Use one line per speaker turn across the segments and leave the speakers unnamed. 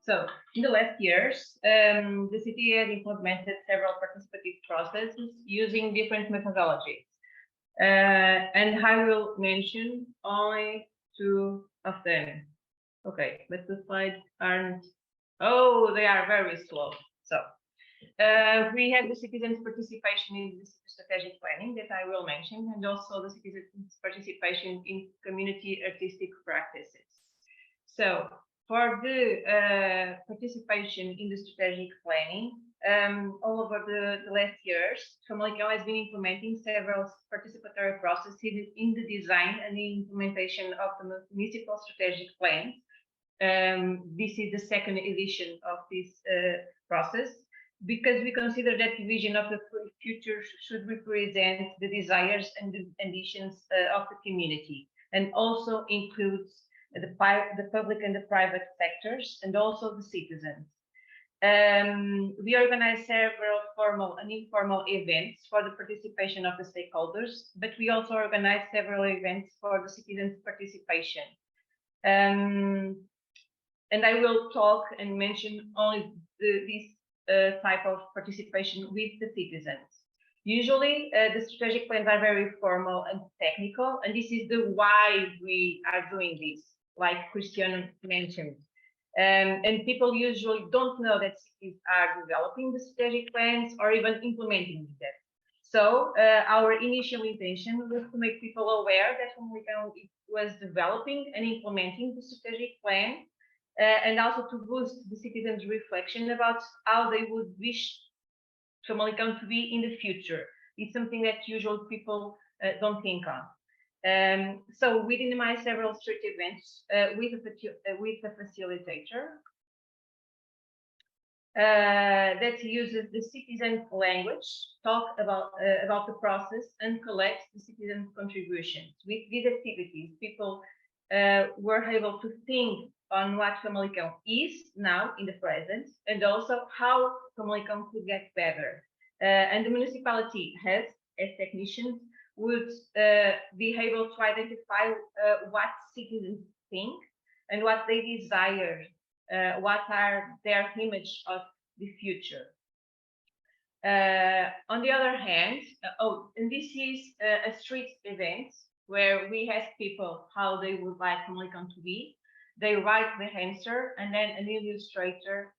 So in the last years, the city has implemented several participative processes using different methodologies. And I will mention only two of them. Okay, but the slides aren't, oh, they are very slow. So we have the citizens' participation in the strategic planning that I will mention, and also the citizens' participation in community artistic practices. So for the participation in the strategic planning, all over the last years, Famalicão has been implementing several participatory processes in the design and the implementation of the municipal strategic plans. This is the second edition of this process, because we consider that the vision of the future should represent the desires and the ambitions of the community, and also includes the public and the private sectors, and also the citizens. We organize several formal and informal events for the participation of the stakeholders, but we also organize several events for the citizens' participation. And I will talk and mention only this type of participation with the citizens. Usually, the strategic plans are very formal and technical, and this is the why we are doing this, like Cristiano mentioned. And people usually don't know that cities are developing the strategic plans or even implementing them. So our initial intention was to make people aware that Famalicão was developing and implementing the strategic plan, and also to boost the citizens' reflection about how they would wish Famalicão to be in the future. It's something that usually people don't think on. So we dynamize several street events with a facilitator that uses the citizen language, talk about the process, and collects the citizen contributions. With these activities, people were able to think on what Famalicão is now in the present, and also how Famalicão could get better. And the municipality has, as technicians, would be able to identify what citizens think and what they desire, what are their image of the future. On the other hand, and this is a street event where we ask people how they would like Famalicão to be. They write the answer, and then an illustrator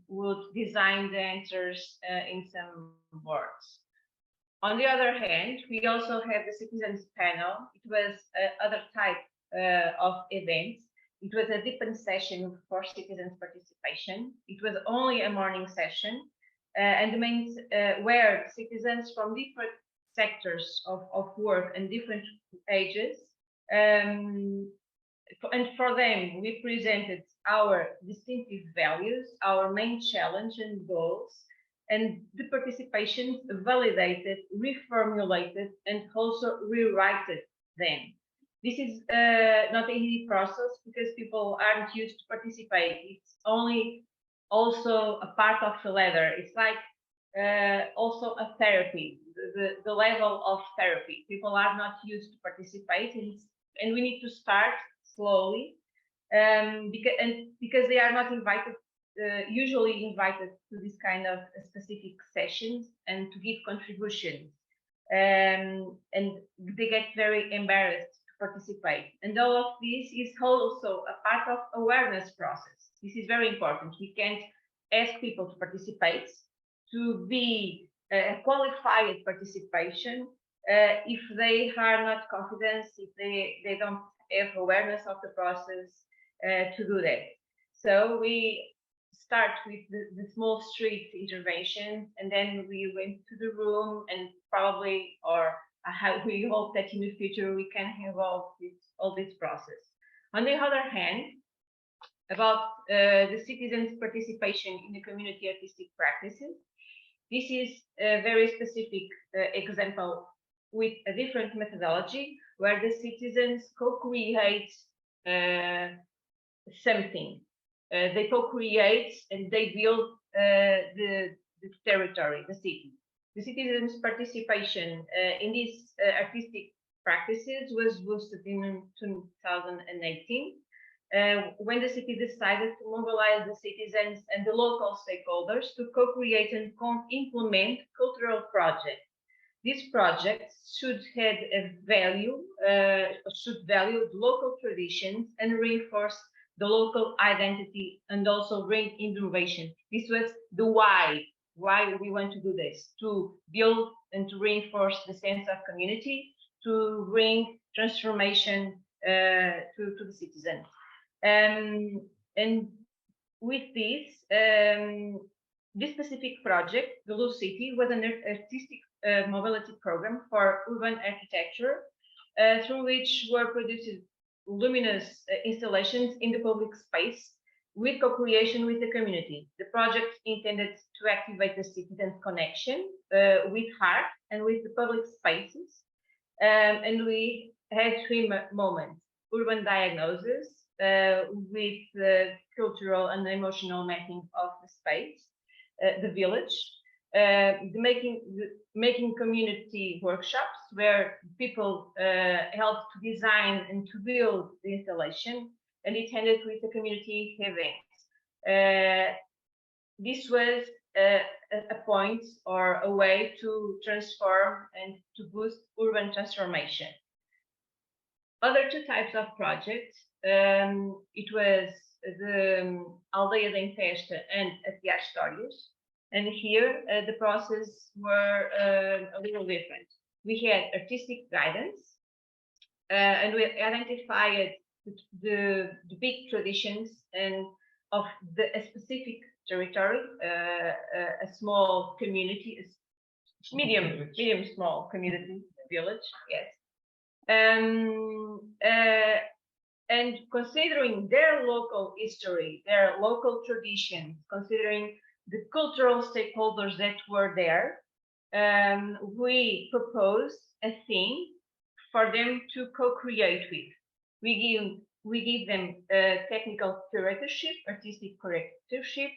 would design the answers in some words. On the other hand, we also have the citizens panel. It was other type of events. It was a different session for citizens participation. It was only a morning session, and the main where citizens from different sectors of work and different ages, and for them, we presented our distinctive values, our main challenge and goals, and the participation validated, reformulated, and also rewrited them. This is not an easy process because people aren't used to participate. It's only also a part of the ladder. It's like also a therapy, the level of therapy. People are not used to participate, and we need to start slowly, because they are not invited, usually invited to this kind of specific sessions and to give contributions, and they get very embarrassed to participate. And all of this is also a part of awareness process. This is very important. We can't ask people to participate, to be a qualified participation, if they are not confident, if they don't have awareness of the process to do that. So we start with the small street interventions, and then we went to the room, and probably, or we hope that in the future we can evolve all this process. On the other hand, about the citizens' participation in the community artistic practices, this is a very specific example with a different methodology where the citizens co-create something. They co-create and they build the territory, the city. The citizens' participation in these artistic practices was boosted in 2018. when the city decided to mobilize the citizens and the local stakeholders to co-create and implement cultural projects. These projects should have a value, should value the local traditions and reinforce the local identity and also bring innovation. This was the why we want to do this, to build and to reinforce the sense of community, to bring transformation to the citizens. And with this specific project, the Blue City, was an artistic mobility program for urban architecture, through which were produced luminous installations in the public space with co-creation with the community. The project intended to activate the citizens' connection with art and with the public spaces. And we had three moments: urban diagnosis, with the cultural and emotional mapping of the space, the village, making community workshops where people helped to design and to build the installation, and it ended with the community events. This was a point or a way to transform and to boost urban transformation. Other two types of projects, it was the Aldeia da Festa and Atiar Histórias. And here the process were a little different. We had artistic guidance, and we identified the big traditions and of a specific territory, a small community, a medium small community, village, yes. And considering their local history, their local traditions, considering the cultural stakeholders that were there, we proposed a theme for them to co-create with. We give them technical curatorship, artistic curatorship,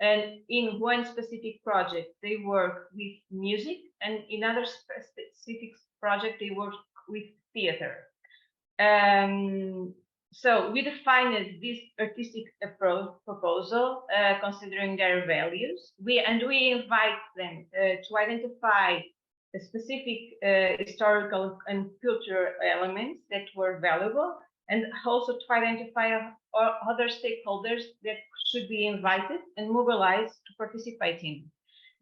and in one specific project they work with music, and in other specific project they work with theater. So we defined this artistic approach proposal, considering their values. We invite them to identify a specific historical and cultural elements that were valuable, and also to identify other stakeholders that should be invited and mobilized to participate in.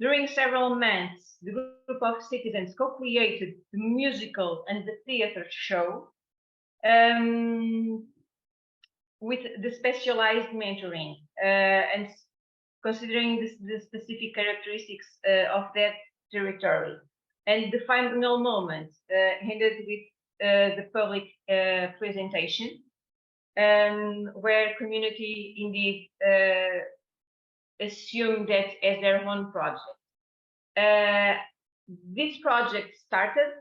During several months, the group of citizens co-created the musical and the theater show, with the specialized mentoring, and considering the specific characteristics of that territory. And the final moment ended with the public presentation, where community indeed assumed that as their own project. This project started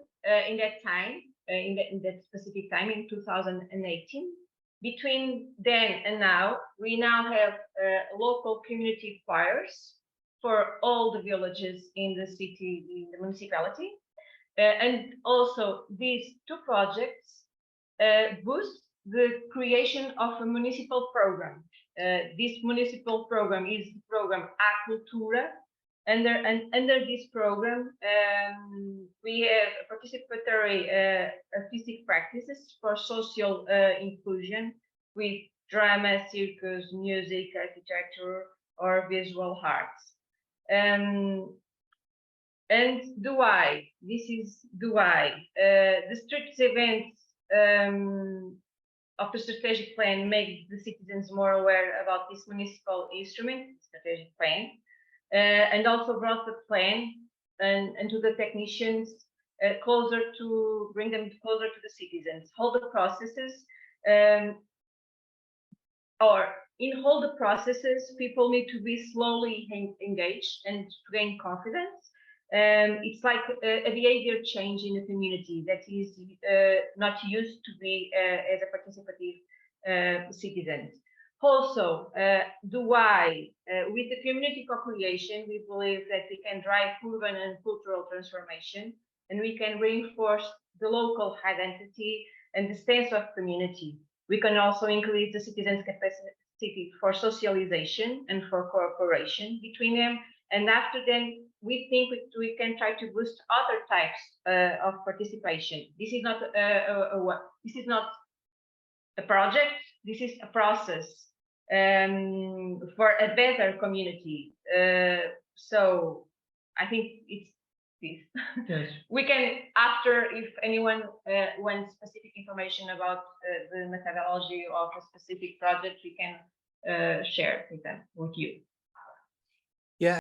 in that time, in that specific time, in 2018. Between then and now, we now have local community choirs for all the villages in the city, in the municipality. And also these two projects boost the creation of a municipal program. This municipal program is the program A Cultura. Under this program, we have participatory artistic practices for social inclusion with drama, circus, music, architecture, or visual arts. And the why, this is the why. The streets events of the strategic plan make the citizens more aware about this municipal instrument, strategic plan, and also brought the plan and to the technicians bring them closer to the citizens. All the processes, or in all the processes, people need to be slowly engaged and to gain confidence. It's like a behavior change in the community that is not used to be as a participative citizen. Also, the why. With the community co-creation, we believe that we can drive urban and cultural transformation, and we can reinforce the local identity and the sense of community. We can also increase the citizens' capacity for socialization and for cooperation between them. And after then, we think we can try to boost other types of participation. This is not this is not a project. This is a process for a better community. So I think it's this.
Yes.
We can, after, if anyone wants specific information about the methodology of a specific project, we can share with them, with you.